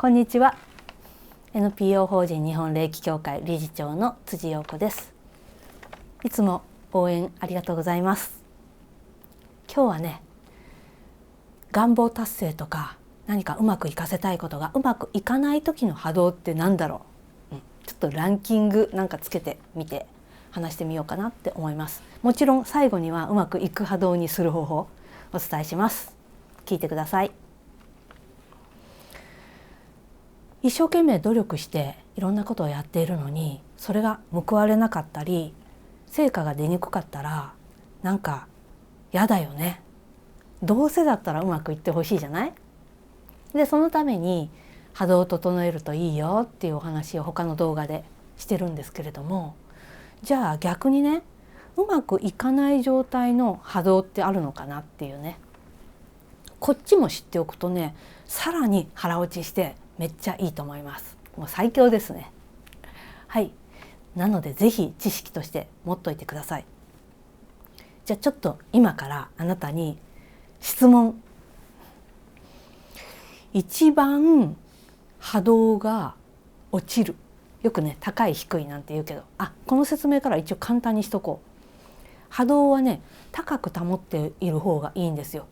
こんにちは。 NPO 法人日本霊気協会理事長の辻陽子です。いつも応援ありがとうございます。今日はね、願望達成とか何かうまくいかせたいことがうまくいかない時の波動って何だろう、ちょっとランキングなんかつけてみて話してみようかなって思います。もちろん最後にはうまくいく波動にする方法をお伝えします。聞いてください。一生懸命努力していろんなことをやっているのに、それが報われなかったり成果が出にくかったらなんか嫌だよね。どうせだったらうまくいってほしいじゃない。でそのために波動を整えるといいよっていうお話を他の動画でしてるんですけれども、じゃあ逆にね、うまくいかない状態の波動ってあるのかなっていうね、こっちも知っておくとね、さらに腹落ちしてめっちゃいいと思います。もう最強ですね。はい。なのでぜひ知識として持っといてください。じゃあちょっと今からあなたに質問。一番波動が落ちる。よくね、高い低いなんて言うけど、この説明から一応簡単にしとこう。波動はね、高く保っている方がいいんですよ。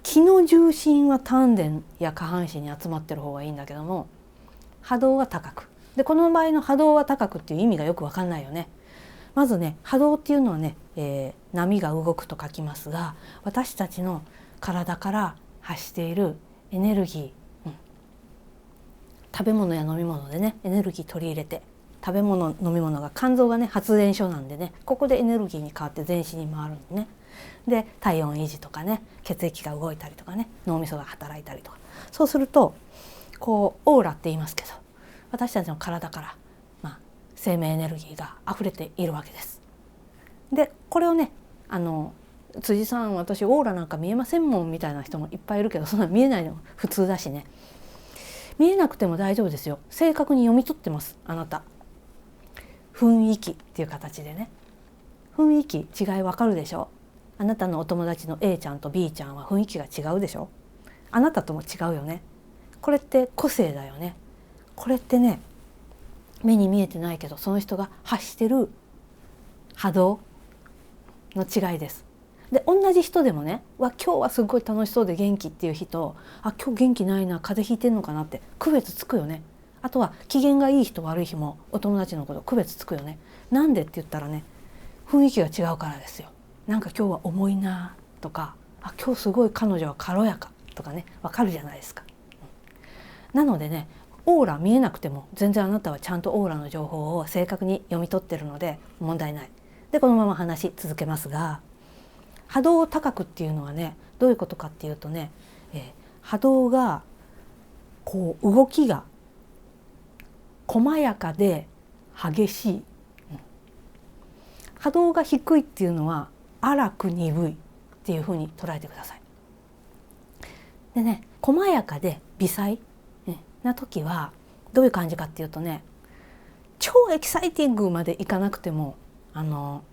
気の重心は丹田や下半身に集まってる方がいいんだけども、波動は高くで、この場合の波動は高くっていう意味がよく分かんないよね。まずね、波動っていうのはね、波が動くと書きますが、私たちの体から発しているエネルギー、食べ物や飲み物でねエネルギー取り入れて、食べ物飲み物が肝臓がね発電所なんでね、ここでエネルギーに変わって全身に回るんでね。で体温維持とかね、血液が動いたりとかね、脳みそが働いたりとか、そうするとこうオーラって言いますけど、私たちの体から、生命エネルギーが溢れているわけです。でこれをね、辻さん私オーラなんか見えませんもんみたいな人もいっぱいいるけど、そんな見えないの普通だしね。見えなくても大丈夫ですよ。正確に読み取ってます。あなた雰囲気っていう形でね、雰囲気違いわかるでしょ。あなたのお友達の A ちゃんと B ちゃんは雰囲気が違うでしょ。あなたとも違うよね。これって個性だよね。これってね、目に見えてないけどその人が発してる波動の違いです。で同じ人でもね、今日はすごい楽しそうで元気っていう人、今日元気ないな、風邪ひいてんのかなって区別つくよね。あとは機嫌がいい日と悪い日もお友達のこと区別つくよね。なんでって言ったらね、雰囲気が違うからですよ。なんか今日は重いなとか、今日すごい彼女は軽やかとかね、わかるじゃないですか。なのでね、オーラ見えなくても全然あなたはちゃんとオーラの情報を正確に読み取ってるので問題ない。でこのまま話続けますが、波動を高くっていうのはね、どういうことかっていうとね、波動がこう動きが細やかで激しい、波動が低いっていうのは荒く鈍いっていうふうに捉えてください。でね、細やかで微細な時はどういう感じかっていうとね、超エキサイティングまでいかなくても穏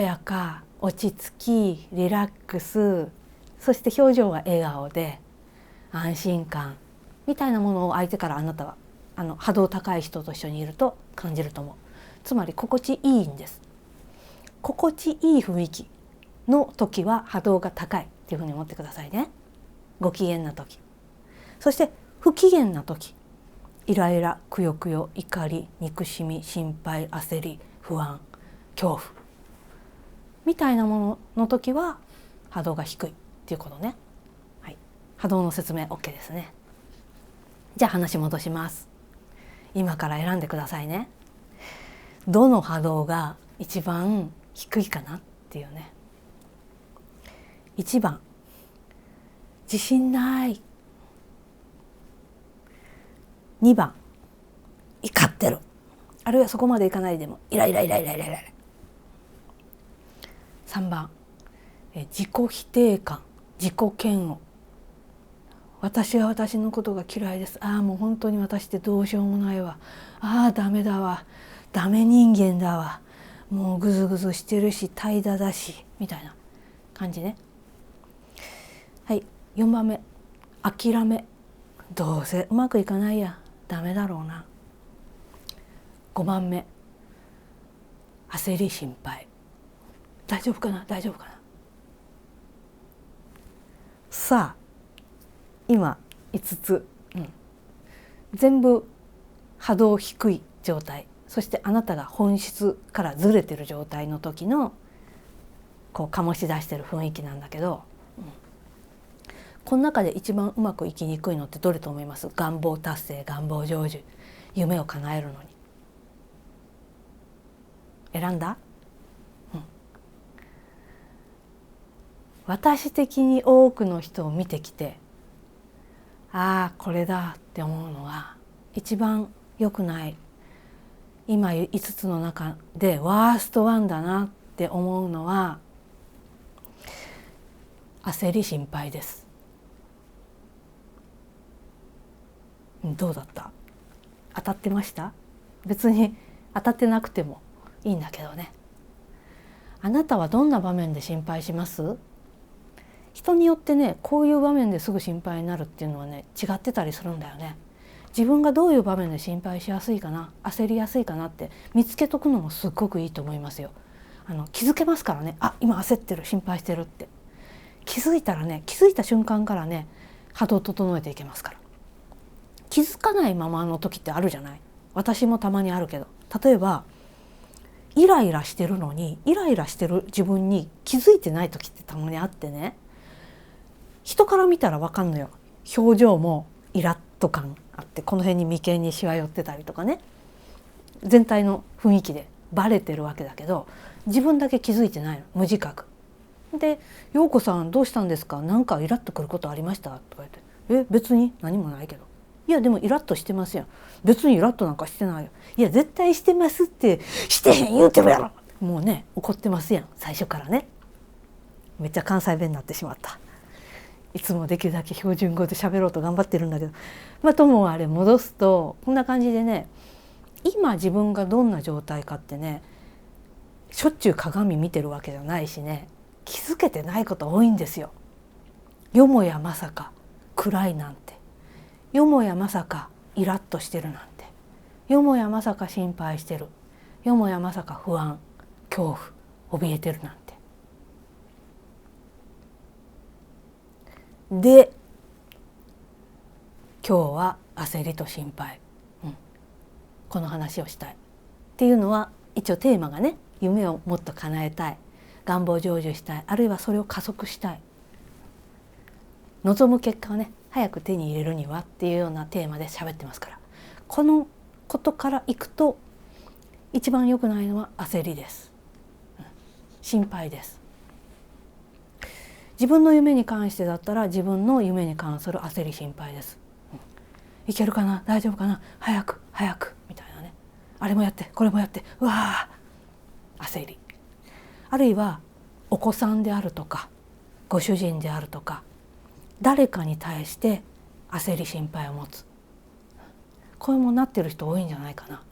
やか、落ち着き、リラックス、そして表情は笑顔で安心感みたいなものを相手からあなたは波動高い人と一緒にいると感じると思う。つまり心地いいんです。心地いい雰囲気の時は波動が高いっていうふうに思ってくださいね。ご機嫌な時。そして不機嫌な時、イライラ、くよくよ、怒り、憎しみ、心配、焦り、不安、恐怖みたいなものの時は波動が低いっていうことね。はい、波動の説明 OK ですね。じゃあ話戻します。今から選んでくださいね。どの波動が一番低いかなっていうね。1番、自信ない。2番、怒ってる。あるいはそこまでいかないでもイライライライライライラ。3番、自己否定感、自己嫌悪。私は私のことが嫌いです。もう本当に私ってどうしようもないわ。ダメだわ。ダメ人間だわ。もうグズグズしてるし怠惰だしみたいな感じね。はい。4番目諦め、どうせうまくいかないや、ダメだろうな。5番目焦り心配、大丈夫かな大丈夫かな。さあ今5つ、全部波動低い状態、そしてあなたが本質からずれてる状態の時のこう醸し出してる雰囲気なんだけど、この中で一番うまくいきにくいのってどれと思います？願望達成、願望成就、夢を叶えるのに選んだ？私的に多くの人を見てきて、ああこれだって思うのは、一番良くない、今5つの中でワーストワンだなって思うのは焦り心配です。どうだった？当たってました？別に当たってなくてもいいんだけどね。あなたはどんな場面で心配します？人によってね、こういう場面ですぐ心配になるっていうのはね、違ってたりするんだよね。自分がどういう場面で心配しやすいかな、焦りやすいかなって見つけとくのもすっごくいいと思いますよ。気づけますからね。あ、今焦ってる、心配してるって気づいたらね、気づいた瞬間からね、波動を整えていけますから。気づかないままの時ってあるじゃない。私もたまにあるけど、例えばイライラしてるのに、イライラしてる自分に気づいてない時ってたまにあってね、人から見たら分かんのよ。表情もイラッと感あって、この辺に眉間にしわ寄ってたりとかね、全体の雰囲気でバレてるわけだけど、自分だけ気づいてないの、無自覚で。陽子さんどうしたんですか、なんかイラッとくることありましたとか言って、別に何もないけど。いやでもイラッとしてますよ。別にイラッとなんかしてないよ。いや絶対してますって、してへん言うてるやろ。もうね、怒ってますやん、最初からね。めっちゃ関西弁になってしまった。いつもできるだけ標準語で喋ろうと頑張ってるんだけど、ともあれ戻すと、こんな感じでね、今自分がどんな状態かってね、しょっちゅう鏡見てるわけじゃないしね、気づけてないこと多いんですよ。よもやまさか暗いなんて、よもやまさかイラッとしてるなんて、よもやまさか心配してる、よもやまさか不安、恐怖、怯えてるなんて。で今日は焦りと心配、この話をしたいっていうのは、一応テーマがね、夢をもっと叶えたい、願望成就したい、あるいはそれを加速したい、望む結果をね早く手に入れるにはっていうようなテーマで喋ってますから、このことからいくと一番良くないのは焦りです、心配です。自分の夢に関してだったら、自分の夢に関する焦り心配です、いけるかな、大丈夫かな、早く早くみたいなね、あれもやってこれもやって、うわー焦り。あるいはお子さんであるとか、ご主人であるとか、誰かに対して焦り心配を持つ、これもなってる人多いんじゃないかな。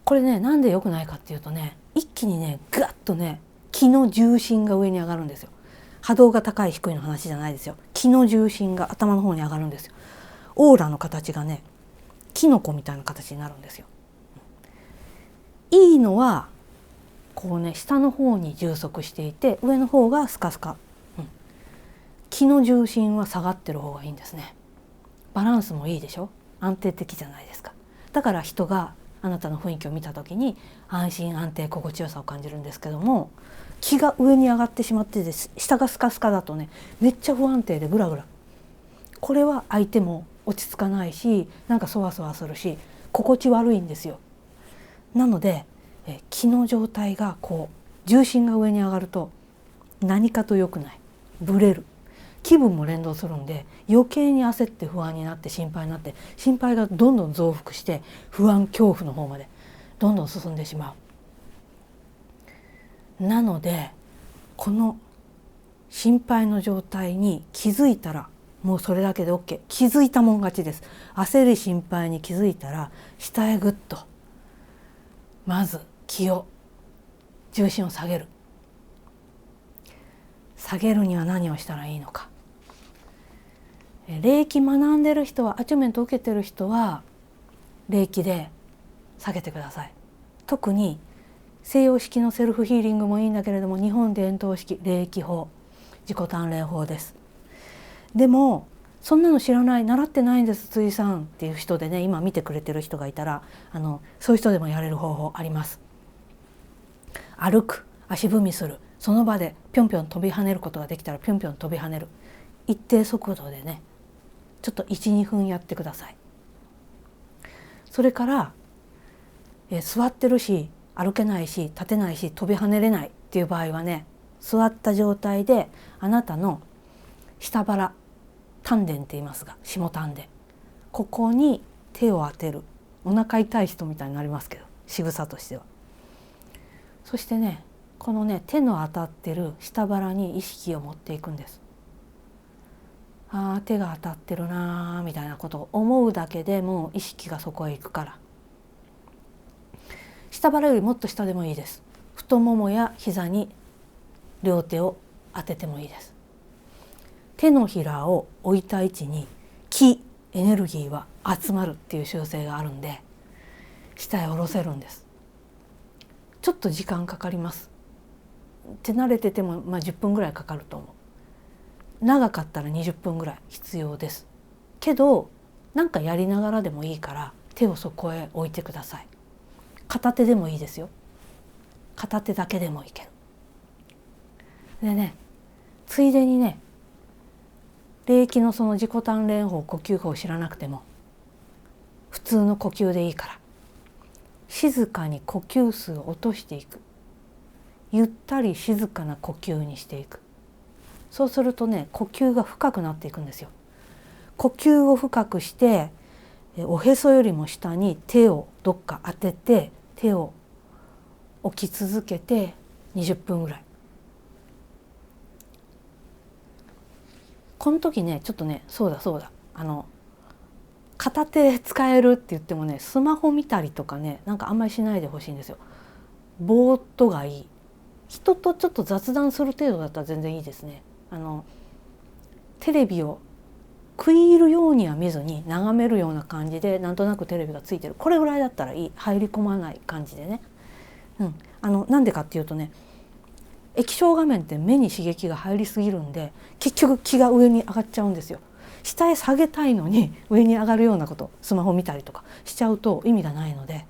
これね、なんで良くないかっていうとね、一気にねガッとね気の重心が上に上がるんですよ。波動が高い低いの話じゃないですよ。気の重心が頭の方に上がるんですよ。オーラの形がね、キノコみたいな形になるんですよ。いいのはこうね、下の方に充足していて、上の方がスカスカ、気の重心は下がってる方がいいんですね。バランスもいいでしょ、安定的じゃないですか。だから人があなたの雰囲気を見た時に安心安定心地よさを感じるんですけども、気が上に上がってしまってて、下がスカスカだとね、めっちゃ不安定でグラグラ、これは相手も落ち着かないし、なんかそわそわするし心地悪いんですよ。なので気の状態がこう重心が上に上がると何かと良くない、ブレる、気分も連動するんで、余計に焦って不安になって心配になって、心配がどんどん増幅して不安恐怖の方までどんどん進んでしまう。なのでこの心配の状態に気づいたら、もうそれだけで OK、 気づいたもん勝ちです。焦り心配に気づいたら、下へぐっとまず気を重心を下げる。下げるには何をしたらいいのか。霊気学んでる人は、アチュメント受けてる人は霊気で下げてください。特に西洋式のセルフヒーリングもいいんだけれども、日本伝統式霊気法、自己鍛錬法です。でもそんなの知らない、習ってないんです、辻さんっていう人でね、今見てくれてる人がいたら、そういう人でもやれる方法あります。歩く、足踏みする、その場でぴょんぴょん飛び跳ねることができたらぴょんぴょん飛び跳ねる、一定速度でね、ちょっと 1,2 分やってください。それから、座ってるし歩けないし立てないし飛び跳ねれないっていう場合はね、座った状態であなたの下腹、丹田って言いますが、下丹田、ここに手を当てる。お腹痛い人みたいになりますけど、仕草としては。そしてね、このね、手の当たってる下腹に意識を持っていくんです。あー、手が当たってるなーみたいなことを思うだけでもう意識がそこへ行くから。下腹よりもっと下でもいいです。太ももや膝に両手を当ててもいいです。手のひらを置いた位置に気、エネルギーは集まるっていう習性があるんで、下へ下ろせるんです。ちょっと時間かかります。手慣れてても10分ぐらいかかると思う。長かったら20分ぐらい必要です。けどなんかやりながらでもいいから手をそこへ置いてください。片手でもいいですよ。片手だけでもいける。でね、ついでにね、霊気のその自己鍛錬法、呼吸法を知らなくても普通の呼吸でいいから、静かに呼吸数を落としていく。ゆったり静かな呼吸にしていく。そうするとね、呼吸が深くなっていくんですよ。呼吸を深くして、おへそよりも下に手をどっか当てて、手を置き続けて20分ぐらい。この時ね、ちょっとね、そうだ片手使えるって言ってもね、スマホ見たりとかね、なんかあんまりしないでほしいんですよ。ぼーっとがいい。人とちょっと雑談する程度だったら全然いいですね。テレビを食い入るようには見ずに眺めるような感じで、なんとなくテレビがついてる、これぐらいだったらいい。入り込まない感じでね。なんでかっていうとね、液晶画面って目に刺激が入りすぎるんで、結局気が上に上がっちゃうんですよ。下へ下げたいのに上に上がるようなこと、スマホ見たりとかしちゃうと意味がないので、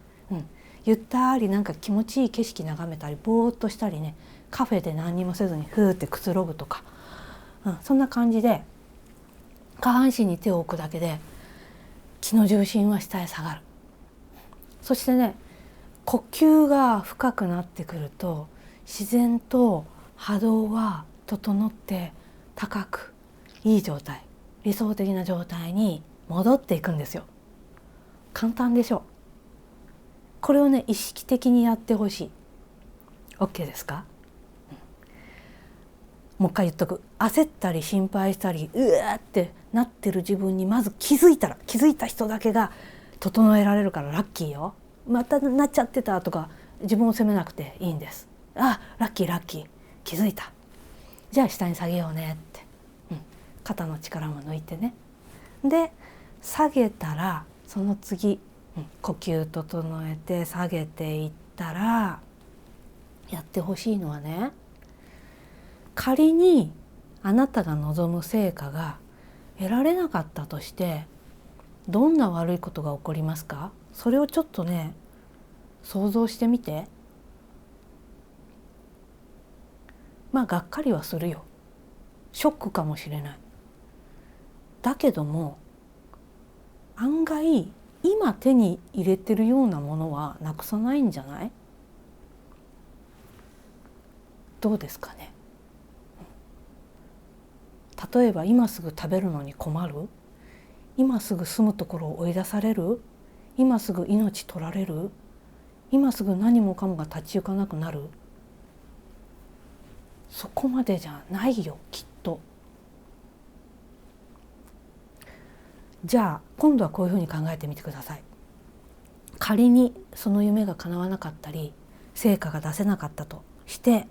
ゆったりなんか気持ちいい景色眺めたり、ぼーっとしたりね、カフェで何にもせずにふーってくつろぐとか、そんな感じで下半身に手を置くだけで気の重心は下へ下がる。そしてね、呼吸が深くなってくると自然と波動は整って高くいい状態、理想的な状態に戻っていくんですよ。簡単でしょ。これをね、意識的にやってほしい。 OK ですか？もう一回言っとく。焦ったり心配したりうわーってなってる自分にまず気づいた人だけが整えられるからラッキーよ。またなっちゃってたとか自分を責めなくていいんです。あ、ラッキー気づいた、じゃあ下に下げようねって、肩の力も抜いてね。で下げたらその次、呼吸整えて下げていったら、やってほしいのはね、仮にあなたが望む成果が得られなかったとして、どんな悪いことが起こりますか？それをちょっとね、想像してみて。がっかりはするよ。ショックかもしれない。だけども案外今手に入れてるようなものはなくさないんじゃない？どうですかね。例えば今すぐ食べるのに困る？今すぐ住むところを追い出される？今すぐ命取られる？今すぐ何もかもが立ち行かなくなる？そこまでじゃないよ、きっと。じゃあ今度はこういうふうに考えてみてください。仮にその夢が叶わなかったり成果が出せなかったとして、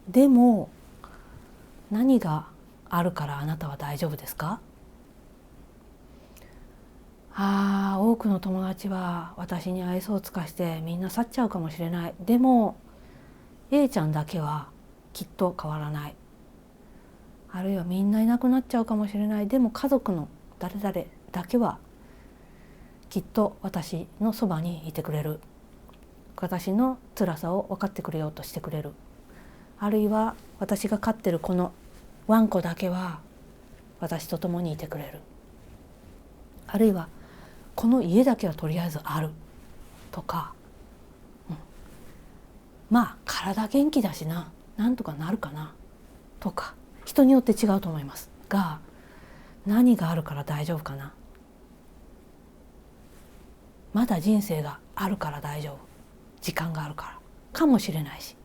でも何があるからあなたは大丈夫ですか？多くの友達は私に愛想を尽かしてみんな去っちゃうかもしれない。でも A ちゃんだけはきっと変わらない。あるいはみんないなくなっちゃうかもしれない。でも家族の誰々だけはきっと私のそばにいてくれる。私の辛さを分かってくれようとしてくれる。あるいは私が飼ってるこのワンコだけは私と共にいてくれる。あるいはこの家だけはとりあえずあるとか、まあ体元気だしなんとかなるかなとか、人によって違うと思いますが、何があるから大丈夫かな。まだ人生があるから大丈夫、時間があるからかもしれないし、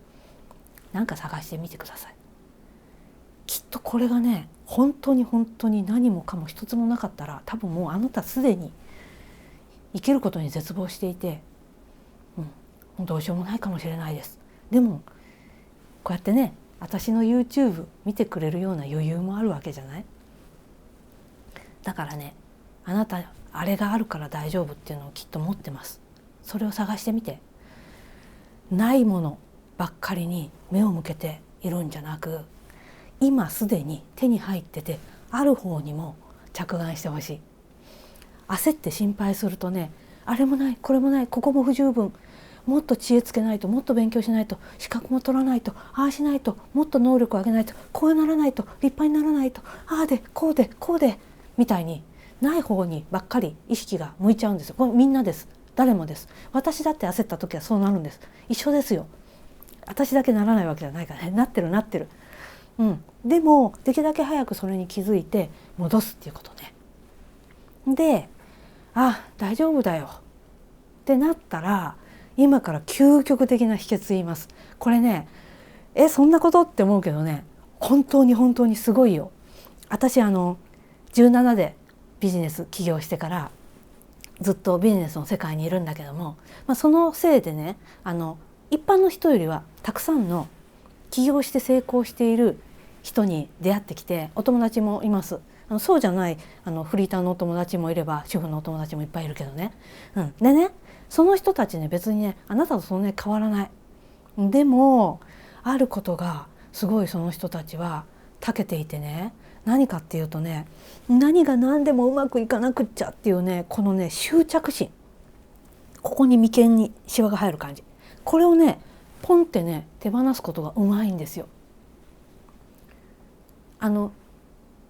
なんか探してみてください。きっとこれがね、本当に本当に何もかも一つもなかったら、多分もうあなたすでに生きることに絶望していて、どうしようもないかもしれないです。でもこうやってね、私の YouTube 見てくれるような余裕もあるわけじゃない。だからね、あなたあれがあるから大丈夫っていうのをきっと持ってます。それを探してみて。ないものばっかりに目を向けているんじゃなく、今すでに手に入っててある方にも着眼してほしい。焦って心配するとね、あれもないこれもない、ここも不十分、もっと知恵つけないと、もっと勉強しないと、資格も取らないと、ああしないと、もっと能力を上げないと、こうならないと、立派にならないと、ああでこうでこうでみたいに、ない方にばっかり意識が向いちゃうんですよ。これみんなです。誰もです。私だって焦った時はそうなるんです。一緒ですよ。私だけならないわけじゃないからね。なってる。でもできるだけ早くそれに気づいて戻すっていうことね。で、大丈夫だよってなったら、今から究極的な秘訣言います。これね、そんなことって思うけどね、本当に本当にすごいよ。私17でビジネス起業してからずっとビジネスの世界にいるんだけども、そのせいでね、一般の人よりはたくさんの起業して成功している人に出会ってきて、お友達もいます。そうじゃないフリーターのお友達もいれば、主婦のお友達もいっぱいいるけどね、でね、その人たちね、別にね、あなたとそんなに変わらない。でもあることがすごいその人たちは長けていてね、何かっていうとね、何が何でもうまくいかなくっちゃっていうね、このね執着心、ここに眉間にシワが入る感じ、これをねポンってね手放すことがうまいんですよ。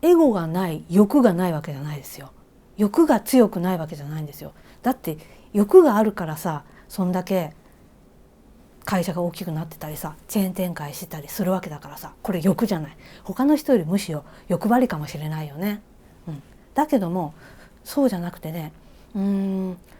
エゴがない、欲がないわけじゃないですよ。欲が強くないわけじゃないんですよ。だって欲があるからさ、そんだけ会社が大きくなってたりさ、チェーン展開してたりするわけだからさ、これ欲じゃない。他の人よりむしろ欲張りかもしれないよね。だけどもそうじゃなくてね、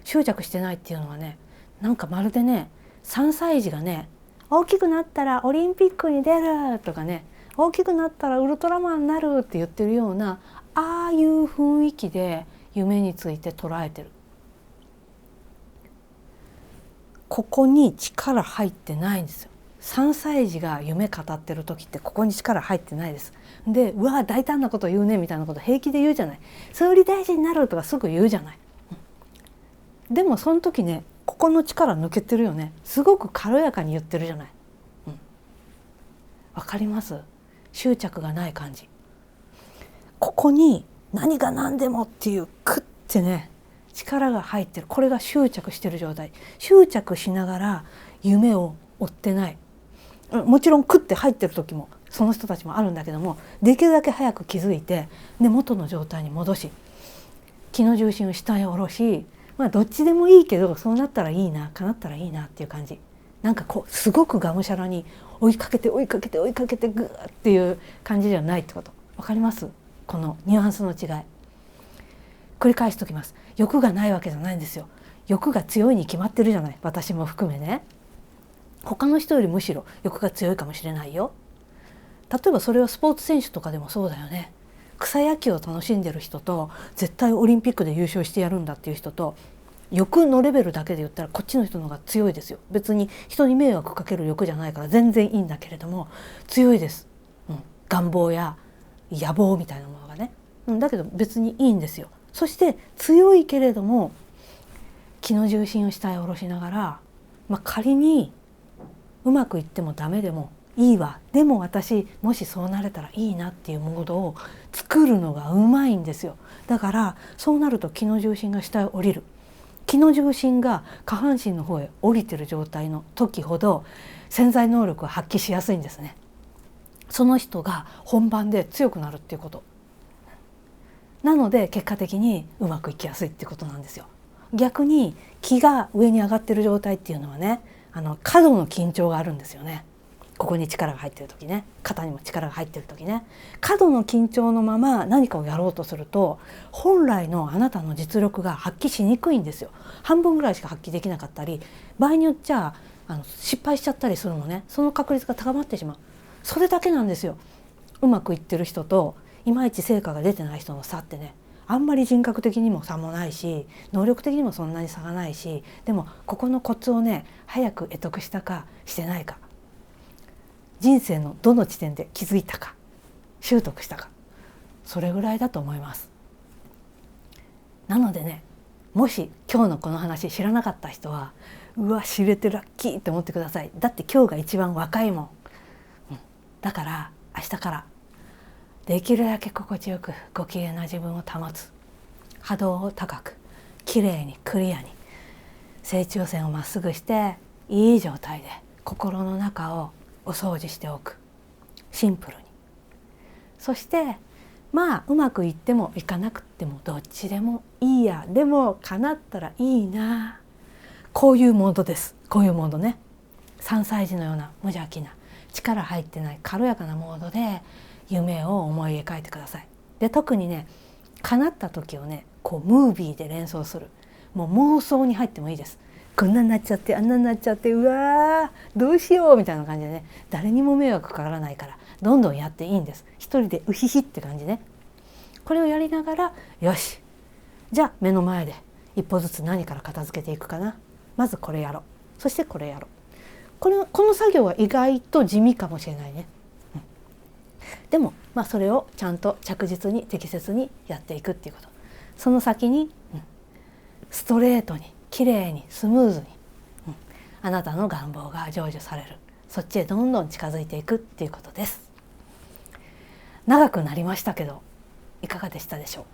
執着してないっていうのはね、なんかまるでね、3歳児がね、大きくなったらオリンピックに出るとかね、大きくなったらウルトラマンになるって言ってるような、ああいう雰囲気で夢について捉えてる。ここに力入ってないんですよ。3歳児が夢語ってる時ってここに力入ってないです。で、うわ大胆なこと言うねみたいなこと平気で言うじゃない。総理大臣になるとかすぐ言うじゃない。でもその時ね、ここの力抜けてるよね。すごく軽やかに言ってるじゃない。わかります？執着がない感じ。ここに何が何でもっていうクッてね、力が入ってる。これが執着してる状態。執着しながら夢を追ってない。もちろんクッて入ってる時もその人たちもあるんだけども、できるだけ早く気づいて、で元の状態に戻し、気の重心を下へ下ろし、どっちでもいいけど、そうなったらいいな、叶ったらいいなっていう感じ。なんかこうすごくがむしゃらに追いかけて追いかけて追いかけてグーっていう感じじゃないってこと。わかります？このニュアンスの違い。繰り返しておきます。欲がないわけじゃないんですよ。欲が強いに決まってるじゃない。私も含めね。他の人よりむしろ欲が強いかもしれないよ。例えばそれはスポーツ選手とかでもそうだよね。草野球を楽しんでる人と、絶対オリンピックで優勝してやるんだっていう人と、欲のレベルだけで言ったらこっちの人の方が強いですよ。別に人に迷惑かける欲じゃないから全然いいんだけれども、強いです。願望や野望みたいなものがね、だけど別にいいんですよ。そして強いけれども気の重心を下へ下ろしながら、仮にうまくいってもダメでもいいわ、でも私もしそうなれたらいいなっていうモードを作るのがうまいんですよ。だからそうなると気の重心が下へ降りる、気の重心が下半身の方へ降りてる状態の時ほど潜在能力を発揮しやすいんですね。その人が本番で強くなるっていうことなので、結果的にうまくいきやすいっていうことなんですよ。逆に気が上に上がってる状態っていうのはね、過度の緊張があるんですよね。ここに力が入ってる時ね、肩にも力が入ってる時ね、過度の緊張のまま何かをやろうとすると本来のあなたの実力が発揮しにくいんですよ。半分ぐらいしか発揮できなかったり、場合によっちゃ失敗しちゃったりするのね。その確率が高まってしまう。それだけなんですよ。うまくいってる人といまいち成果が出てない人の差ってね、あんまり人格的にも差もないし、能力的にもそんなに差がないし、でもここのコツをね、早く得得したかしてないか、人生のどの地点で気づいたか習得したか、それぐらいだと思います。なのでね、もし今日のこの話知らなかった人は、うわ知れてラッキーって思ってください。だって今日が一番若いもん、だから明日からできるだけ心地よくご機嫌な自分を保つ、波動を高くきれいにクリアに、成長線をまっすぐしていい状態で心の中をお掃除しておく、シンプルに。そしてうまくいってもいかなくってもどっちでもいいや、でも叶ったらいいな、こういうモードです。こういうモードね、3歳児のような無邪気な力入ってない軽やかなモードで夢を思い描いてください。で特にね、叶った時をね、ムービーで連想する、もう妄想に入ってもいいです。こんなになっちゃってあんなになっちゃって、うわーどうしようみたいな感じでね、誰にも迷惑かからないからどんどんやっていいんです。一人でウヒヒって感じね。これをやりながら、よしじゃあ目の前で一歩ずつ何から片付けていくかな、まずこれやろう、そしてこれやろう、この作業は意外と地味かもしれないね、でもそれをちゃんと着実に適切にやっていくっていうこと、その先に、ストレートにきれいにスムーズに、あなたの願望が成就される、そっちへどんどん近づいていくっていうことです。長くなりましたけどいかがでしたでしょう。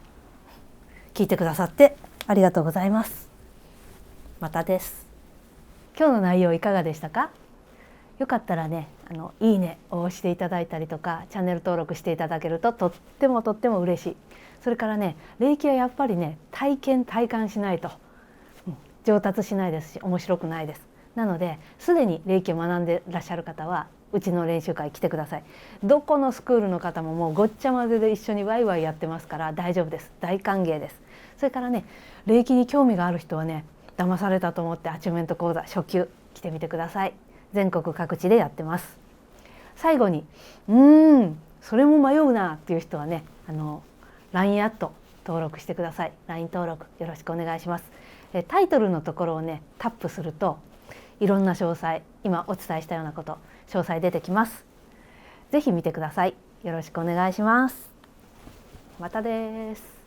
聞いてくださってありがとうございます。またです。今日の内容いかがでしたか。よかったらね、いいねを押していただいたりとか、チャンネル登録していただけるととっても嬉しい。それからね、霊気はやっぱりね、体感しないと、上達しないですし面白くないです。なのですでに霊気を学んでらっしゃる方はうちの練習会来てください。どこのスクールの方ももうごっちゃ混ぜで一緒にワイワイやってますから大丈夫です。大歓迎です。それからね、霊気に興味がある人はね、騙されたと思ってアチューメント講座初級来てみてください。全国各地でやってます。最後にそれも迷うなっていう人はね、LINE アット登録してください。 LINE 登録よろしくお願いします。タイトルのところをねタップするといろんな詳細、今お伝えしたようなこと詳細出てきます。ぜひ見てください。よろしくお願いします。またです。